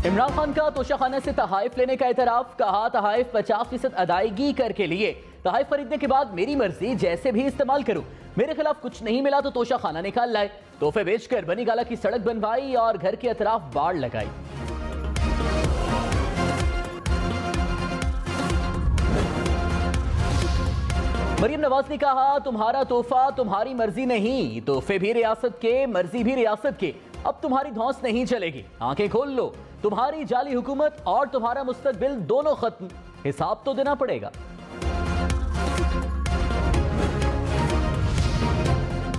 इमरान खान का तोशाखाना से तहाइफ लेने का एतराफ, कहा तहाइफ 50% अदायगी करके लिए, तहाइफ खरीदने के बाद मेरी मर्जी जैसे भी इस्तेमाल करूं, मेरे खिलाफ कुछ नहीं मिला तो तोशाखाना निकाल लाए, तोहफे बेचकर बनी गाला की सड़क बनवाई और घर के अतराफ बाड़ लगाई। मरियम नवाज ने कहा तुम्हारा तोहफा तुम्हारी मर्जी नहीं, तोहफे भी रियासत के, मर्जी भी रियासत के, अब तुम्हारी धौंस नहीं चलेगी, आंखें खोल लो, तुम्हारी जाली हुकूमत और तुम्हारा मुस्तकबिल दोनों खत्म, हिसाब तो देना पड़ेगा।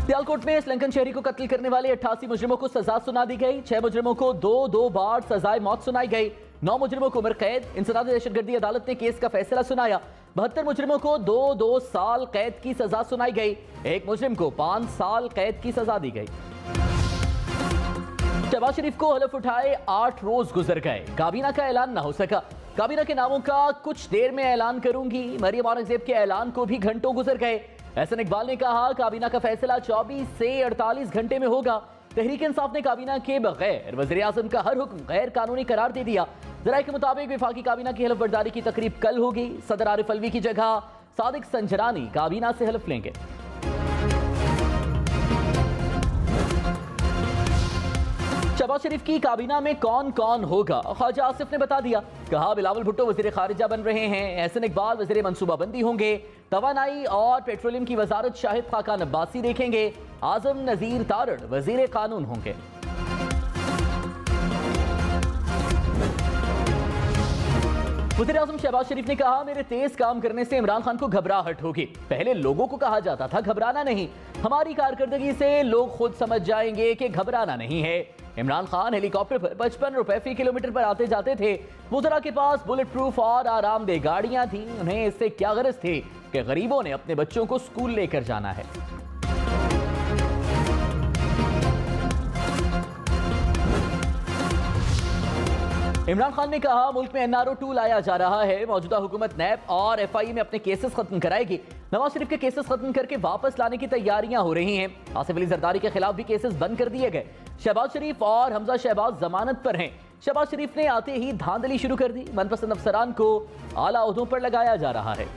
सियालकोट में श्रीलंकन शहरी को कत्ल करने वाले 88 मुजरिमों को सजा सुना दी गई। 6 मुजरिमों को दो बार सजाए मौत सुनाई गई। 9 मुजरिमों को उम्र कैद। इंसदाद दहशतगर्दी अदालत ने केस का फैसला सुनाया। 72 मुजरिमों को 2 साल कैद की सजा सुनाई गई। एक मुजरिम को 5 साल कैद की सजा दी गई। शहबाज शरीफ को हलफ उठाए 8 रोज गुजर गए, काबीना का ऐलान ना हो सका। काबीना के नामों का कुछ देर में ऐलान करूंगी, मरियम औरंगजेब के ऐलान को भी घंटों गुजर गए। एहसन इकबाल ने कहा काबीना का फैसला 24 से 48 घंटे में होगा। तहरीक इंसाफ ने काबीना के बगैर वज़ीर आज़म का हर हुक्म गैर कानूनी करार दे दिया। ज़राए के मुताबिक विफाकी काबीना की हलफ बर्दारी की तकरीब कल होगी। सदर आरिफ अलवी की जगह सादिक संजरानी काबीना से हलफ लेंगे। शहबाज शरीफ की काबीना में कौन कौन होगा, ख्वाजा आसिफ ने बता दिया। कहा बिलावल भुट्टो वज़ीर खारिजा बन रहे हैं, एहसन इकबाल वज़ीर मनसूबाबंदी होंगे, तवानाई और पेट्रोलियम की वजारत शाहिद खाकान अब्बासी देखेंगे, आजम नजीर तारड़ वज़ीर कानून होंगे। वज़ीर आज़म शहबाज शरीफ ने कहा मेरे तेज काम करने से इमरान खान को घबराहट होगी। पहले लोगों को कहा जाता था घबराना नहीं, हमारी कारकर्दगी से लोग खुद समझ जाएंगे कि घबराना नहीं है। इमरान खान हेलीकॉप्टर पर 55 रुपए फी किलोमीटर पर आते जाते थे। वज़रा के पास बुलेट प्रूफ और आरामदेह गाड़ियां थी, उन्हें इससे क्या गरज थी कि गरीबों ने अपने बच्चों को स्कूल लेकर जाना है। इमरान खान ने कहा मुल्क में NRO 2 लाया जा रहा है, मौजूदा हुकूमत नैब और FI में अपने केसेस खत्म कराएगी। नवाज शरीफ के केसेस खत्म करके वापस लाने की तैयारियां हो रही हैं। आसिफ अली जरदारी के खिलाफ भी केसेस बंद कर दिए गए। शहबाज शरीफ और हमजा शहबाज जमानत पर हैं। शहबाज शरीफ ने आते ही धांधली शुरू कर दी, मनपसंद अफसरान को आला ओहदों पर लगाया जा रहा है।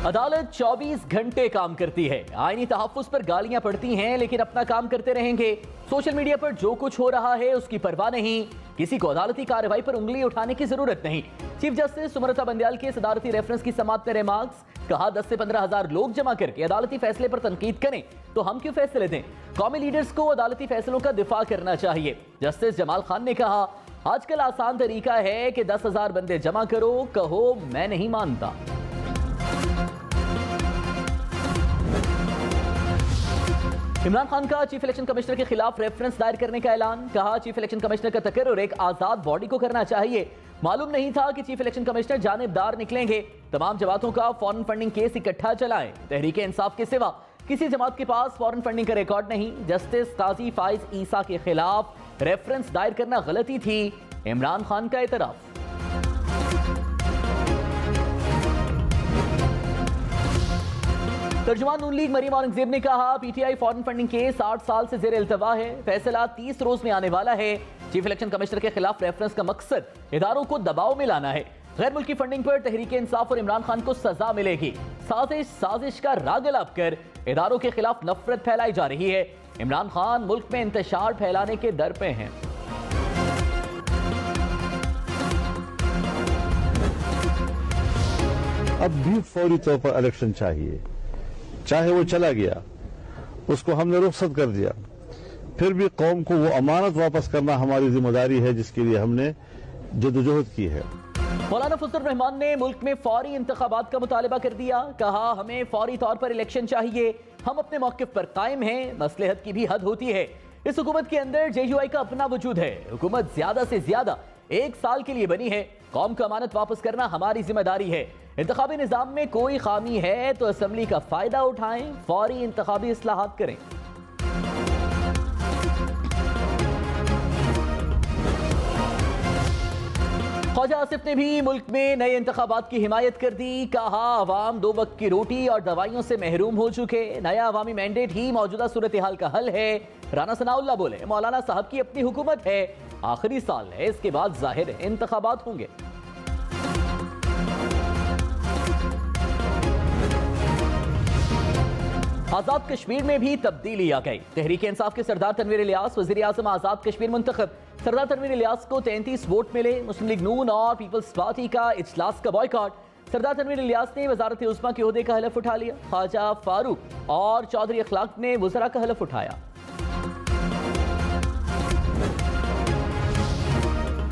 अदालत 24 घंटे काम करती है, आईनी तहफ्फुज़ पर गालियां पड़ती हैं लेकिन अपना काम करते रहेंगे। सोशल मीडिया पर जो कुछ हो रहा है उसकी परवाह नहीं, किसी को अदालती कार्रवाई पर उंगली उठाने की जरूरत नहीं। चीफ जस्टिस सुमरता बंदयाल के सदारती रेफरेंस की समाअत में रिमार्क्स, कहा 10 से 15 हजार लोग जमा करके अदालती फैसले पर तनकीद करें तो हम क्यों फैसले दें। कौमी लीडर्स को अदालती फैसलों का दिफा करना चाहिए। जस्टिस जमाल खान ने कहा आजकल आसान तरीका है कि 10,000 बंदे जमा करो, कहो मैं नहीं मानता। इमरान खान का चीफ इलेक्शन कमिश्नर के खिलाफ रेफरेंस दायर करने का ऐलान, कहा चीफ इलेक्शन कमिश्नर का तकर्रुर एक आजाद बॉडी को करना चाहिए। मालूम नहीं था कि चीफ इलेक्शन कमिश्नर जानिबदार निकलेंगे। तमाम जमातों का फॉरेन फंडिंग केस इकट्ठा चलाएं। तहरीक इंसाफ के सिवा किसी जमात के पास फॉरेन फंडिंग का रिकॉर्ड नहीं। जस्टिस काजी फाइज ईसा के खिलाफ रेफरेंस दायर करना गलती थी, इमरान खान का एतराफ। तर्जुमान नून लीग मरियम औरंगजेब ने कहा PTI फॉरेन फंडिंग केस 8 साल से जेर इल्तवा है, फैसला 30 रोज में आने वाला है। चीफ इलेक्शन कमिश्नर के खिलाफ रेफरेंस का मकसद इदारों को दबाव में लाना है। गैर मुल्की फंडिंग पर तहरीक इंसाफ और इमरान खान को सजा मिलेगी। साजिश का राग अलाप कर इदारों के खिलाफ नफरत फैलाई जा रही है। इमरान खान मुल्क में इंतशार फैलाने के दर पे हैं। अब भी फौरी तौर पर इलेक्शन चाहिए, चाहे वो चला गया, उसको हमने रुख्सत कर दिया, फिर भी कौम को वो अमानत वापस करना हमारी जिम्मेदारी है जिसके लिए हमने जद्दोजहद की है। मौलाना फजलुर रहमान ने मुल्क में फौरी इंतखाबात का मुतालबा कर दिया, कहा हमें फौरी तौर पर इलेक्शन चाहिए, हम अपने मौक़िफ़ पर कायम हैं, मसलहत की भी हद होती है। इस हुकूमत के अंदर JUI का अपना वजूद है, हुकूमत ज्यादा से ज्यादा 1 साल के लिए बनी है, कौम को अमानत वापस करना हमारी जिम्मेदारी है। इंतखाबी निज़ाम में कोई खामी है तो असम्बली का फायदा उठाएं, फौरी इंतखाबी इस्लाहात करें। ख्वाजा आसिफ ने भी मुल्क में नए इंतखाबात की हिमायत कर दी। कहा अवाम 2 वक्त की रोटी और दवाइयों से महरूम हो चुके, नया अवामी मैंडेट ही मौजूदा सूरत हाल का हल है। राना सनाउल्लाह बोले मौलाना साहब की अपनी हुकूमत है, आखिरी साल है, इसके बाद जाहिर इंतखाबात होंगे। आजाद कश्मीर में भी तब्दीली आ गई। तहरीक इंसाफ के सरदार तनवीर इलियास वजीर आजम आजाद कश्मीर मुंतखब। सरदार तनवीर इलियास को 33 वोट मिले। मुस्लिम लीग नून और पीपल्स पार्टी का इजलास का बॉयकॉट। सरदार तनवीर इलियास ने वजारत उस्मा के ओहदे का हलफ उठा लिया। ख्वाजा फारूक और चौधरी अखलाक ने वज़रा का हलफ उठाया।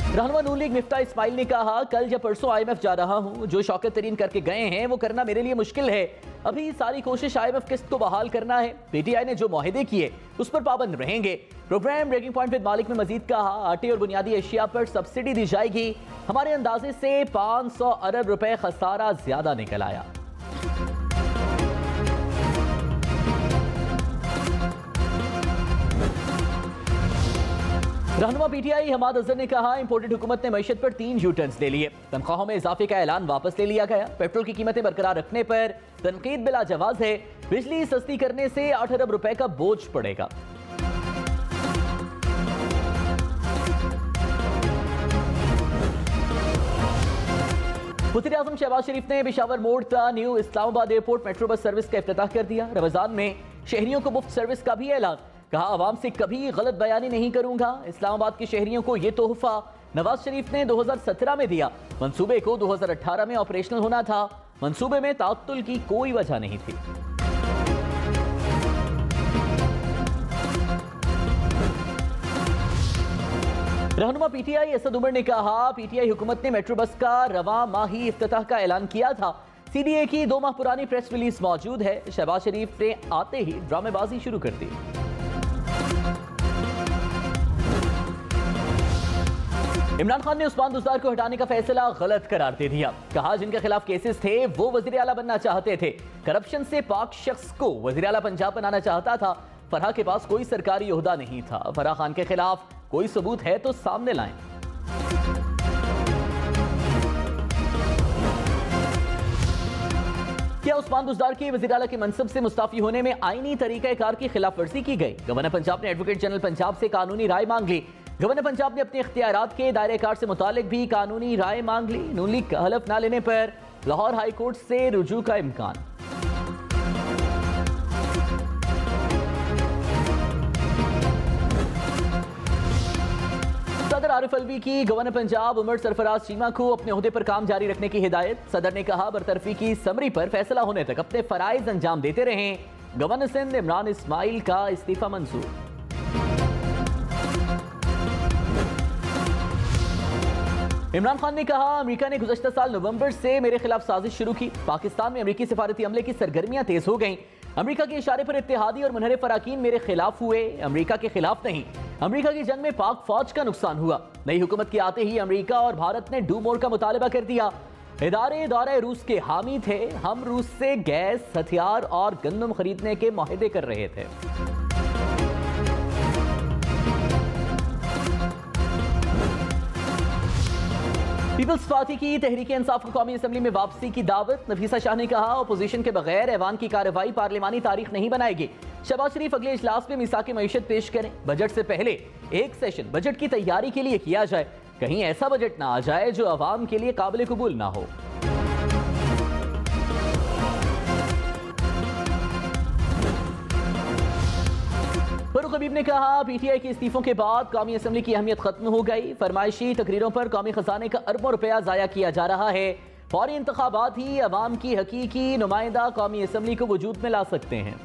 रहनुमा नून लीग मिफ्ता इस्माइल ने कहा कल या परसों IMF जा रहा हूं, जो शौकत तरीन करके गए हैं वो करना मेरे लिए मुश्किल है। अभी सारी कोशिश IMF किस्त को बहाल करना है। PTI ने जो मुआहदे किए उस पर पाबंद रहेंगे। प्रोग्राम ब्रेकिंग पॉइंट विद मालिक में मजीद कहा आटे और बुनियादी अशिया पर सब्सिडी दी जाएगी। हमारे अंदाजे से 500 अरब रुपए खसारा ज्यादा निकल आया। रहनुमा PTI हमाद अजहर ने कहा इंपोर्टेड हुकूमत ने मईशत पर 3 U-टर्न्स ले लिए। तनख्वाहों में इजाफे का ऐलान वापस ले लिया गया। पेट्रोल की कीमतें बरकरार रखने पर तनकीद बिला जवाज है। बिजली सस्ती करने से 8 अरब रुपए का बोझ पड़ेगा। वज़ीर आज़म शहबाज शरीफ ने पेशावर मोड़ का new Islamabad airport metro bus service का इफ्तिताह कर दिया। रमजान में शहरियों को मुफ्त सर्विस का भी ऐलान। कहा आवाम से कभी गलत बयानी नहीं करूंगा। इस्लामाबाद के शहरियों को यह तोहफा नवाज शरीफ ने 2017 में दिया। मंसूबे को 2018 में ऑपरेशनल होना था। मंसूबे में ताअत्तुल की कोई वजह नहीं थी। रहनुमा PTI असद उमर ने कहा PTI हुकूमत ने मेट्रो बस का रवां माही इफ्तिताह का ऐलान किया था। CDA की 2 माह पुरानी प्रेस रिलीज मौजूद है। शहबाज शरीफ ने आते ही ड्रामेबाजी शुरू कर दी। इमरान खान ने उस्मान दुज़दार को हटाने का फैसला गलत करार दे दिया। कहा जिनके खिलाफ केसेस थे वो वजीर आला बनना चाहते थे। करप्शन से पाक शख्स को वजीर आला पंजाब बनाना चाहता था। फराह के पास कोई सरकारी ओहदा नहीं था। फराह खान के खिलाफ कोई सबूत है तो सामने लाएं। क्या उस्मान दुज़दार के वज़ीर आला के मनसब से मुस्ताफी होने में आईनी तरीक़ाकार की खिलाफ वर्जी की गई? गवर्नर पंजाब ने एडवोकेट जनरल पंजाब से कानूनी राय मांग ली। गवर्नर पंजाब ने अपने इख्तियारात के दायरे कार से मुतालिक भी कानूनी राय मांग ली। नून लीग का हलफ न लेने पर लाहौर हाई कोर्ट से रुजू का इम्कान। सदर आरिफ अलवी की गवर्नर पंजाब उमर सरफराज चीमा को अपने ओहदे पर काम जारी रखने की हिदायत। सदर ने कहा बरतरफी की समरी पर फैसला होने तक अपने फराइज अंजाम देते रहें। गवर्नर सिंध इमरान इस्माइल का इस्तीफा मंजूर। इमरान खान ने कहा अमेरिका ने गुज़श्ता साल नवंबर से मेरे खिलाफ साजिश शुरू की। पाकिस्तान में अमेरिकी सिफारती अमले की सरगर्मियां तेज हो गईं। अमेरिका के इशारे पर इत्तेहादी और मुनहरिफ अराकीन मेरे खिलाफ हुए, अमेरिका के खिलाफ नहीं। अमेरिका की जंग में पाक फौज का नुकसान हुआ। नई हुकूमत के आते ही अमेरिका और भारत ने डू मोर का मुतालबा कर दिया। इदारे दौरे रूस के हामी थे। हम रूस से गैस, हथियार और गंदम खरीदने के मुआहदे कर रहे थे। पीपल्स पार्टी की तहरीक इंसाफ को कौमी असम्बली में वापसी की दावत। नफीसा शाह ने कहा अपोजिशन के बगैर ऐवान की कार्रवाई पार्लिमानी तारीख नहीं बनाएगी। शहबाज शरीफ अगले इजलास में मीसाक मईशत पेश करें। बजट से पहले एक सेशन बजट की तैयारी के लिए किया जाए। कहीं ऐसा बजट ना आ जाए जो अवाम के लिए काबिल कबूल ना हो। फरूक हबीब ने कहा PTI के इस्तीफों के बाद कौमी असम्बली की अहमियत खत्म हो गई। फरमाइशी तकरीरों पर कौमी खजाने का अरबों रुपया जाया किया जा रहा है। फौरी इंतखाबात ही अवाम की हकीकी नुमाइंदा कौमी असम्बली को वजूद में ला सकते हैं।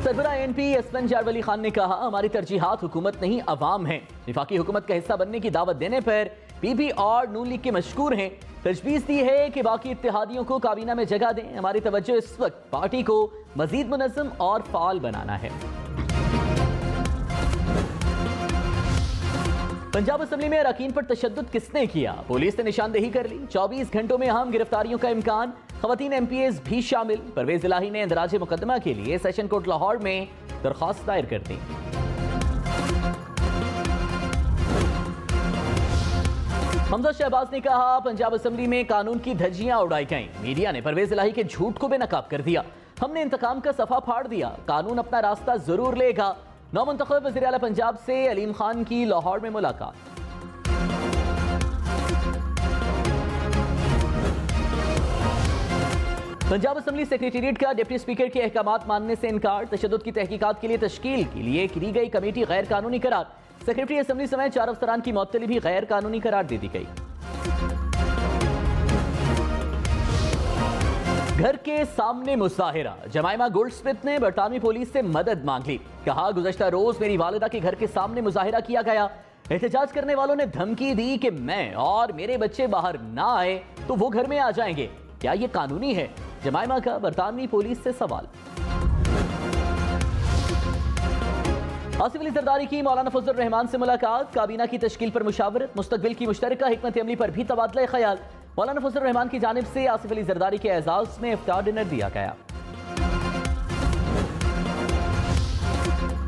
सरबराह ANP एसपीएन वली खान ने कहा हमारी तरजीहात हुकूमत नहीं अवाम है। विफाकी हुकूमत का हिस्सा बनने की दावत देने पर PP और नून लीग के मशकूर हैं। तजवीज़ दी है कि बाकी इत्तेहादियों को काबीना में जगह दें। हमारी तवज्जो इस वक्त पार्टी को मजीद मुनज़्ज़म और फाल बनाना है। पंजाब असम्बली में अरकान पर तशद्दुद किसने किया? पुलिस ने निशानदेही कर ली। 24 घंटों में अहम गिरफ्तारियों का इम्कान। खवातीन MPs भी शामिल। परवेज इलाही ने इंदराज मुकदमा के लिए सेशन कोर्ट लाहौर में दरख्वास्त दायर कर दी। हमजा शहबाज ने कहा, पंजाब असेंबली में कानून की धज्जियां उड़ाई गईं। मीडिया ने परवेज इलाही के झूठ को बेनकाब कर दिया। हमने इंतकाम का सफा फाड़ दिया। कानून अपना रास्ता जरूर लेगा। नौमंतखब वज़ीर आला पंजाब से अलीम खान की लाहौर में मुलाकात। पंजाब असेंबली सेक्रेटेरिएट का डिप्टी स्पीकर के अहकामात मानने से इनकार। तशद्दुद की तहकीकात के लिए तश्कील के लिए की गई कमेटी गैर कानूनी करार। सेक्रेटरी असेंबली समेत 4 अफसरान की मुअत्तली भी गैर कानूनी करार दे दी गई। घर के सामने मुजाहिरा। जमाइमा गोल्डस्मिथ ने बरतानवी पुलिस से मदद मांग ली। कहा, गुज़श्ता रोज मेरी वालिदा के घर के सामने मुजाहिरा किया गया। एहतजाज करने वालों ने धमकी दी कि मैं और मेरे बच्चे बाहर ना आए तो वो घर में आ जाएंगे। क्या ये कानूनी है? जमाइमा का बरतानवी पुलिस से सवाल। आसिफ अली जरदारी की मौलाना फजल रहमान से मुलाकात। काबीना की तश्कील पर मुशावरत। मुस्तकबिल की मुश्तरका हिकमत अमली पर भी तबादला ख्याल। मौलाना फजल रहमान की जानिब से आसिफ अली जरदारी के एजाज में इफ्तार डिनर दिया गया।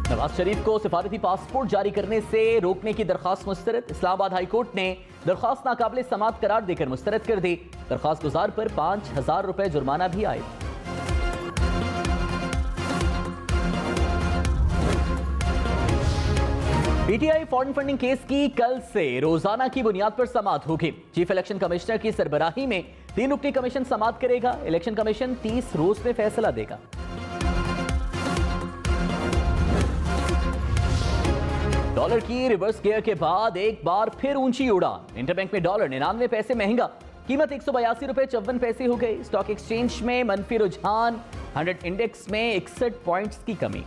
नवाज शरीफ को सिफारती पासपोर्ट जारी करने से रोकने की दरखास्त मुस्तरद। इस्लामाबाद हाई कोर्ट ने दरखास्त नाकाबिल समात करार देकर मुस्तरद कर दी। दरखास्त गुजार पर 5000 रुपए जुर्माना भी आए। पीटीआई फॉरेन फंडिंग केस की कल से रोजाना की बुनियाद पर समाअत होगी। चीफ इलेक्शन कमिश्नर की सरबराही में 3 रुकनी कमीशन समाअत करेगा। इलेक्शन कमीशन 30 रोज में फैसला देगा। डॉलर की रिवर्स गियर के बाद एक बार फिर ऊंची उड़ान। इंटरबैंक में डॉलर 99 पैसे महंगा। कीमत 182 रुपए 54 पैसे हो गई। स्टॉक एक्सचेंज में मनफी रुझान। 100 इंडेक्स में 61 पॉइंट्स की कमी।